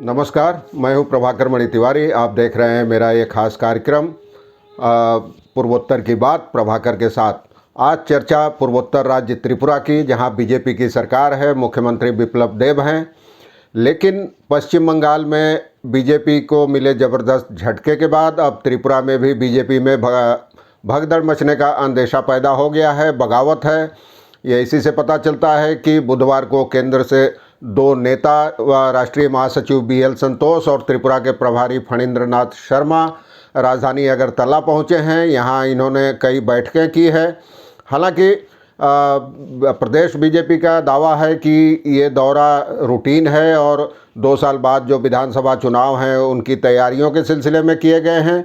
नमस्कार, मैं हूं प्रभाकर मणि तिवारी। आप देख रहे हैं मेरा ये खास कार्यक्रम पूर्वोत्तर की बात प्रभाकर के साथ। आज चर्चा पूर्वोत्तर राज्य त्रिपुरा की, जहां बीजेपी की सरकार है, मुख्यमंत्री बिप्लब देब हैं। लेकिन पश्चिम बंगाल में बीजेपी को मिले ज़बरदस्त झटके के बाद अब त्रिपुरा में भी बीजेपी में भगदड़ मचने का अंदेशा पैदा हो गया है, बगावत है। ये इसी से पता चलता है कि बुधवार को केंद्र से दो नेता व राष्ट्रीय महासचिव BL संतोष और त्रिपुरा के प्रभारी फणींद्र नाथ शर्मा राजधानी अगरतला पहुंचे हैं। यहां इन्होंने कई बैठकें की है। हालांकि प्रदेश बीजेपी का दावा है कि ये दौरा रूटीन है और 2 साल बाद जो विधानसभा चुनाव हैं उनकी तैयारियों के सिलसिले में किए गए हैं।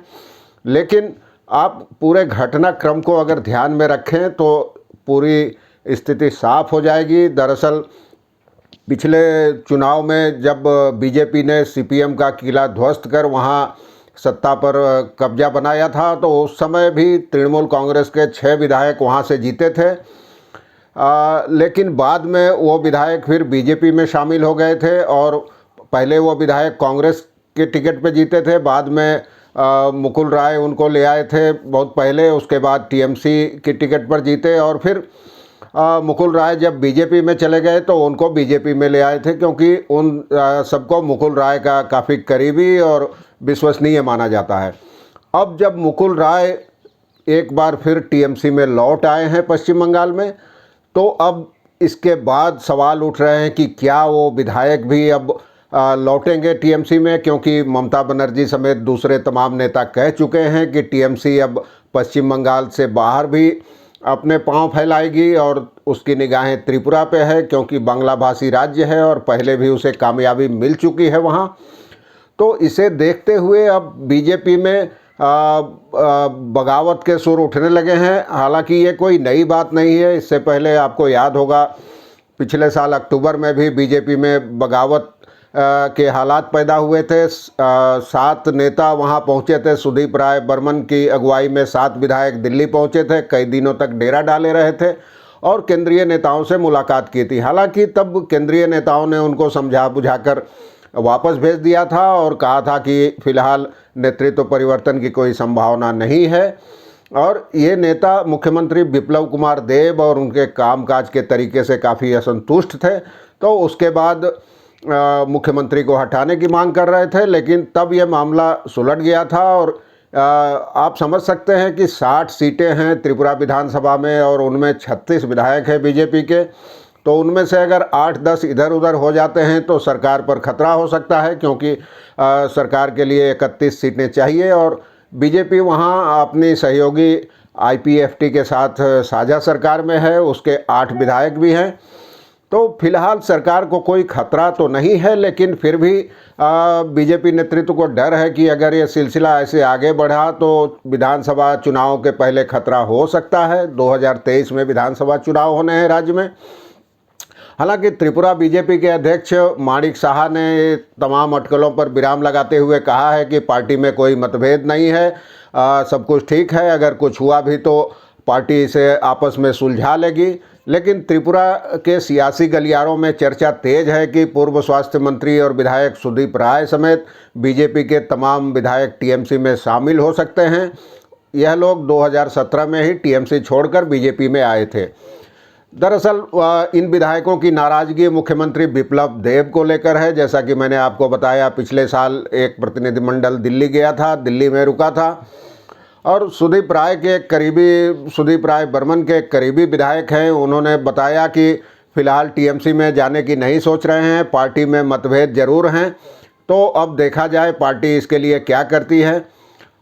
लेकिन आप पूरे घटनाक्रम को अगर ध्यान में रखें तो पूरी स्थिति साफ हो जाएगी। दरअसल पिछले चुनाव में जब बीजेपी ने CPM का किला ध्वस्त कर वहां सत्ता पर कब्जा बनाया था, तो उस समय भी तृणमूल कांग्रेस के 6 विधायक वहां से जीते थे। लेकिन बाद में वो विधायक फिर बीजेपी में शामिल हो गए थे और पहले वो विधायक कांग्रेस के टिकट पे जीते थे, बाद में मुकुल राय उनको ले आए थे बहुत पहले, उसके बाद TMC की टिकट पर जीते और फिर मुकुल राय जब बीजेपी में चले गए तो उनको बीजेपी में ले आए थे, क्योंकि उन सबको मुकुल राय का काफ़ी करीबी और विश्वसनीय माना जाता है। अब जब मुकुल राय एक बार फिर TMC में लौट आए हैं पश्चिम बंगाल में, तो अब इसके बाद सवाल उठ रहे हैं कि क्या वो विधायक भी अब लौटेंगे TMC में, क्योंकि ममता बनर्जी समेत दूसरे तमाम नेता कह चुके हैं कि TMC अब पश्चिम बंगाल से बाहर भी अपने पांव फैलाएगी और उसकी निगाहें त्रिपुरा पे है, क्योंकि बांग्ला भाषी राज्य है और पहले भी उसे कामयाबी मिल चुकी है वहाँ। तो इसे देखते हुए अब बीजेपी में बगावत के सुर उठने लगे हैं। हालांकि ये कोई नई बात नहीं है। इससे पहले आपको याद होगा पिछले साल अक्टूबर में भी बीजेपी में बगावत के हालात पैदा हुए थे। 7 नेता वहां पहुंचे थे। सुदीप राय बर्मन की अगुवाई में 7 विधायक दिल्ली पहुंचे थे, कई दिनों तक डेरा डाले रहे थे और केंद्रीय नेताओं से मुलाकात की थी। हालांकि तब केंद्रीय नेताओं ने उनको समझा बुझाकर वापस भेज दिया था और कहा था कि फिलहाल नेतृत्व परिवर्तन की कोई संभावना नहीं है। और ये नेता मुख्यमंत्री बिप्लब कुमार देब और उनके कामकाज के तरीके से काफ़ी असंतुष्ट थे, तो उसके बाद मुख्यमंत्री को हटाने की मांग कर रहे थे। लेकिन तब यह मामला सुलझ गया था और आप समझ सकते हैं कि 60 सीटें हैं त्रिपुरा विधानसभा में और उनमें 36 विधायक हैं बीजेपी के। तो उनमें से अगर 8-10 इधर उधर हो जाते हैं तो सरकार पर खतरा हो सकता है, क्योंकि सरकार के लिए 31 सीटें चाहिए और बीजेपी वहाँ अपनी सहयोगी IPFT के साथ साझा सरकार में है, उसके 8 विधायक भी हैं। तो फिलहाल सरकार को कोई खतरा तो नहीं है, लेकिन फिर भी बीजेपी नेतृत्व को डर है कि अगर ये सिलसिला ऐसे आगे बढ़ा तो विधानसभा चुनाव के पहले खतरा हो सकता है। 2023 में विधानसभा चुनाव होने हैं राज्य में। हालांकि त्रिपुरा बीजेपी के अध्यक्ष माणिक साहा ने तमाम अटकलों पर विराम लगाते हुए कहा है कि पार्टी में कोई मतभेद नहीं है, सब कुछ ठीक है, अगर कुछ हुआ भी तो पार्टी इसे आपस में सुलझा लेगी। लेकिन त्रिपुरा के सियासी गलियारों में चर्चा तेज है कि पूर्व स्वास्थ्य मंत्री और विधायक सुदीप राय समेत बीजेपी के तमाम विधायक TMC में शामिल हो सकते हैं। यह लोग 2017 में ही TMC छोड़कर बीजेपी में आए थे। दरअसल इन विधायकों की नाराजगी मुख्यमंत्री बिप्लब देब को लेकर है। जैसा कि मैंने आपको बताया, पिछले साल एक प्रतिनिधिमंडल दिल्ली गया था, दिल्ली में रुका था और सुदीप राय बर्मन के करीबी विधायक हैं। उन्होंने बताया कि फ़िलहाल TMC में जाने की नहीं सोच रहे हैं, पार्टी में मतभेद ज़रूर हैं, तो अब देखा जाए पार्टी इसके लिए क्या करती है।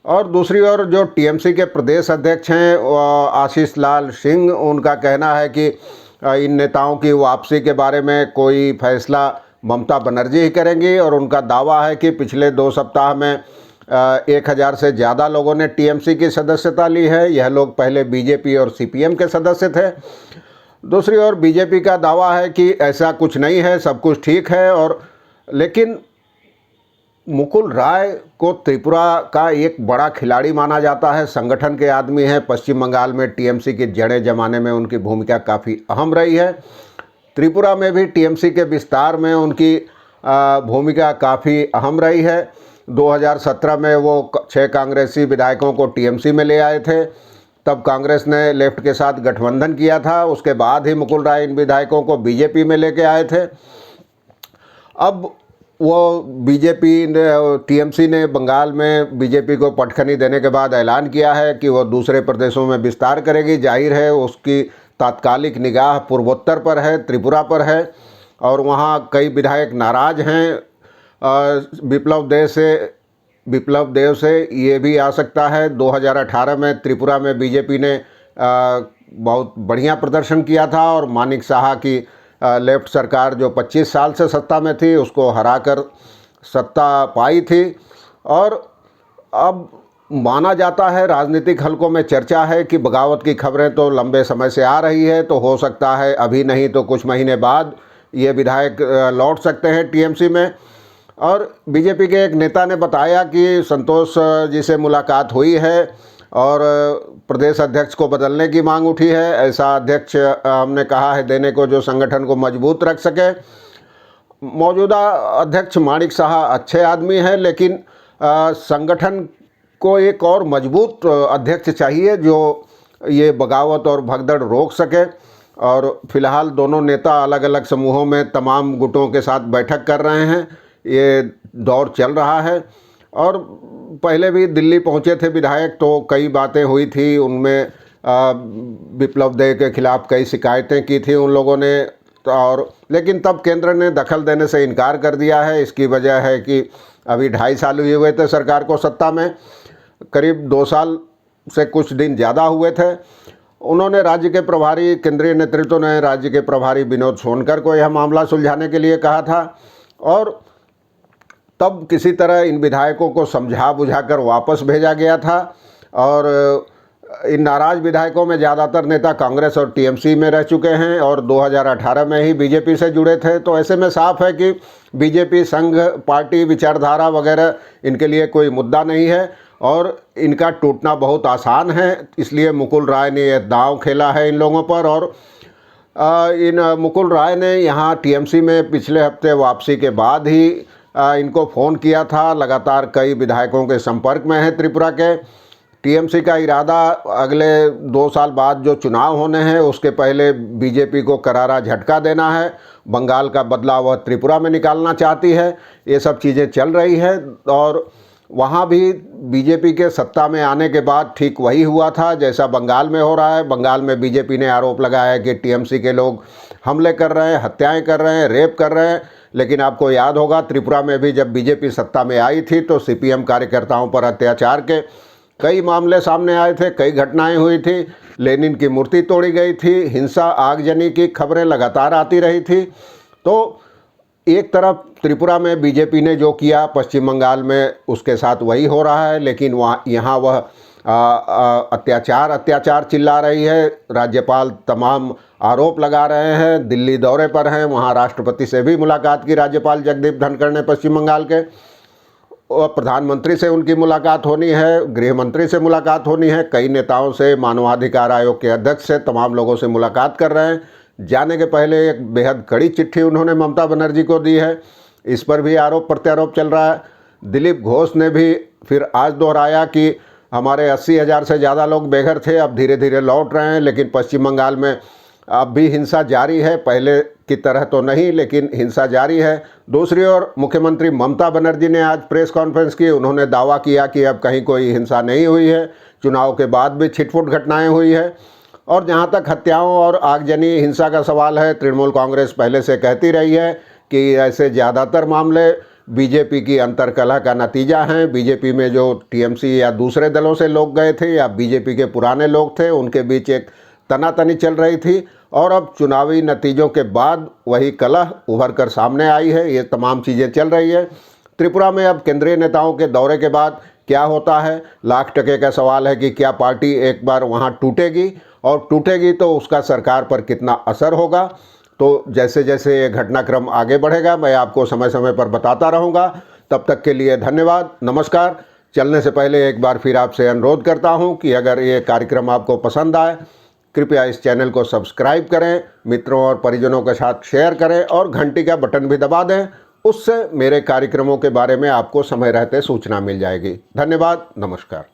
और दूसरी ओर जो TMC के प्रदेश अध्यक्ष हैं आशीष लाल सिंह, उनका कहना है कि इन नेताओं की वापसी के बारे में कोई फैसला ममता बनर्जी ही करेंगी और उनका दावा है कि पिछले 2 सप्ताह में 1000 से ज़्यादा लोगों ने TMC की सदस्यता ली है। यह लोग पहले BJP और CPM के सदस्य थे। दूसरी ओर बीजेपी का दावा है कि ऐसा कुछ नहीं है, सब कुछ ठीक है। और लेकिन मुकुल राय को त्रिपुरा का एक बड़ा खिलाड़ी माना जाता है, संगठन के आदमी हैं। पश्चिम बंगाल में TMC की जड़ें जमाने में उनकी भूमिका काफ़ी अहम रही है। त्रिपुरा में भी TMC के विस्तार में उनकी भूमिका काफ़ी अहम रही है। 2017 में वो 6 कांग्रेसी विधायकों को टीएमसी में ले आए थे, तब कांग्रेस ने लेफ्ट के साथ गठबंधन किया था। उसके बाद ही मुकुल राय इन विधायकों को बीजेपी में लेके आए थे। अब वो बीजेपी ने, टीएमसी ने बंगाल में बीजेपी को पटखनी देने के बाद ऐलान किया है कि वो दूसरे प्रदेशों में विस्तार करेगी। जाहिर है उसकी तात्कालिक निगाह पूर्वोत्तर पर है, त्रिपुरा पर है, और वहाँ कई विधायक नाराज हैं। विप्लव देव से ये भी आ सकता है। 2018 में त्रिपुरा में बीजेपी ने बहुत बढ़िया प्रदर्शन किया था और मानिक साहा की लेफ्ट सरकार जो 25 साल से सत्ता में थी उसको हराकर सत्ता पाई थी। और अब माना जाता है, राजनीतिक हलकों में चर्चा है कि बगावत की खबरें तो लंबे समय से आ रही है, तो हो सकता है अभी नहीं तो कुछ महीने बाद ये विधायक लौट सकते हैं टीएमसी में। और बीजेपी के एक नेता ने बताया कि संतोष जी से मुलाकात हुई है और प्रदेश अध्यक्ष को बदलने की मांग उठी है। ऐसा अध्यक्ष हमने कहा है देने को जो संगठन को मजबूत रख सके। मौजूदा अध्यक्ष माणिक साहा अच्छे आदमी हैं, लेकिन संगठन को एक और मजबूत अध्यक्ष चाहिए जो ये बगावत और भगदड़ रोक सके। और फिलहाल दोनों नेता अलग अलग समूहों में तमाम गुटों के साथ बैठक कर रहे हैं। ये दौर चल रहा है और पहले भी दिल्ली पहुंचे थे विधायक, तो कई बातें हुई थी। उनमें विप्लव देव के खिलाफ कई शिकायतें की थी उन लोगों ने, और लेकिन तब केंद्र ने दखल देने से इनकार कर दिया है। इसकी वजह है कि अभी 2.5 साल हुए थे सरकार को सत्ता में, करीब 2 साल से कुछ दिन ज़्यादा हुए थे। उन्होंने राज्य के प्रभारी, केंद्रीय नेतृत्व ने राज्य के प्रभारी विनोद सोनकर को यह मामला सुलझाने के लिए कहा था और तब किसी तरह इन विधायकों को समझा बुझाकर वापस भेजा गया था। और इन नाराज विधायकों में ज़्यादातर नेता कांग्रेस और टीएमसी में रह चुके हैं और 2018 में ही बीजेपी से जुड़े थे। तो ऐसे में साफ है कि बीजेपी संघ, पार्टी, विचारधारा वगैरह इनके लिए कोई मुद्दा नहीं है और इनका टूटना बहुत आसान है। इसलिए मुकुल राय ने यह दांव खेला है इन लोगों पर। और मुकुल राय ने यहाँ टीएमसी में पिछले हफ्ते वापसी के बाद ही इनको फ़ोन किया था। लगातार कई विधायकों के संपर्क में है त्रिपुरा के। टीएमसी का इरादा अगले 2 साल बाद जो चुनाव होने हैं उसके पहले बीजेपी को करारा झटका देना है। बंगाल का बदला वह त्रिपुरा में निकालना चाहती है। ये सब चीज़ें चल रही है और वहाँ भी बीजेपी के सत्ता में आने के बाद ठीक वही हुआ था जैसा बंगाल में हो रहा है। बंगाल में बीजेपी ने आरोप लगाया है कि टीएमसी के लोग हमले कर रहे हैं, हत्याएं कर रहे हैं, रेप कर रहे हैं। लेकिन आपको याद होगा त्रिपुरा में भी जब बीजेपी सत्ता में आई थी तो सीपीएम कार्यकर्ताओं पर अत्याचार के कई मामले सामने आए थे, कई घटनाएं हुई थी। लेनिन की मूर्ति तोड़ी गई थी, हिंसा, आगजनी की खबरें लगातार आती रही थी। तो एक तरफ त्रिपुरा में बीजेपी ने जो किया, पश्चिम बंगाल में उसके साथ वही हो रहा है, लेकिन यहाँ वह अत्याचार चिल्ला रही है। राज्यपाल तमाम आरोप लगा रहे हैं, दिल्ली दौरे पर हैं, वहाँ राष्ट्रपति से भी मुलाकात की राज्यपाल जगदीप धनखड़ ने पश्चिम बंगाल के। और प्रधानमंत्री से उनकी मुलाकात होनी है, गृह मंत्री से मुलाकात होनी है, कई नेताओं से, मानवाधिकार आयोग के अध्यक्ष से, तमाम लोगों से मुलाकात कर रहे हैं। जाने के पहले एक बेहद कड़ी चिट्ठी उन्होंने ममता बनर्जी को दी है, इस पर भी आरोप प्रत्यारोप चल रहा है। दिलीप घोष ने भी फिर आज दोहराया कि हमारे 80,000 से ज़्यादा लोग बेघर थे, अब धीरे धीरे लौट रहे हैं, लेकिन पश्चिम बंगाल में अब भी हिंसा जारी है, पहले की तरह तो नहीं लेकिन हिंसा जारी है। दूसरी ओर मुख्यमंत्री ममता बनर्जी ने आज प्रेस कॉन्फ्रेंस की, उन्होंने दावा किया कि अब कहीं कोई हिंसा नहीं हुई है, चुनाव के बाद भी छिटपुट घटनाएं हुई है। और जहां तक हत्याओं और आगजनी हिंसा का सवाल है, तृणमूल कांग्रेस पहले से कहती रही है कि ऐसे ज़्यादातर मामले बीजेपी की अंतर्कलह का नतीजा हैं। बीजेपी में जो टीएमसी या दूसरे दलों से लोग गए थे या बीजेपी के पुराने लोग थे, उनके बीच एक तनातनी चल रही थी और अब चुनावी नतीजों के बाद वही कलह उभर कर सामने आई है। ये तमाम चीज़ें चल रही है त्रिपुरा में। अब केंद्रीय नेताओं के दौरे के बाद क्या होता है, लाख टके का सवाल है कि क्या पार्टी एक बार वहाँ टूटेगी, और टूटेगी तो उसका सरकार पर कितना असर होगा। तो जैसे जैसे ये घटनाक्रम आगे बढ़ेगा मैं आपको समय समय पर बताता रहूँगा। तब तक के लिए धन्यवाद, नमस्कार। चलने से पहले एक बार फिर आपसे अनुरोध करता हूँ कि अगर ये कार्यक्रम आपको पसंद आए कृपया इस चैनल को सब्सक्राइब करें, मित्रों और परिजनों के साथ शेयर करें और घंटी का बटन भी दबा दें उससे मेरे कार्यक्रमों के बारे में आपको समय रहते सूचना मिल जाएगी। धन्यवाद, नमस्कार।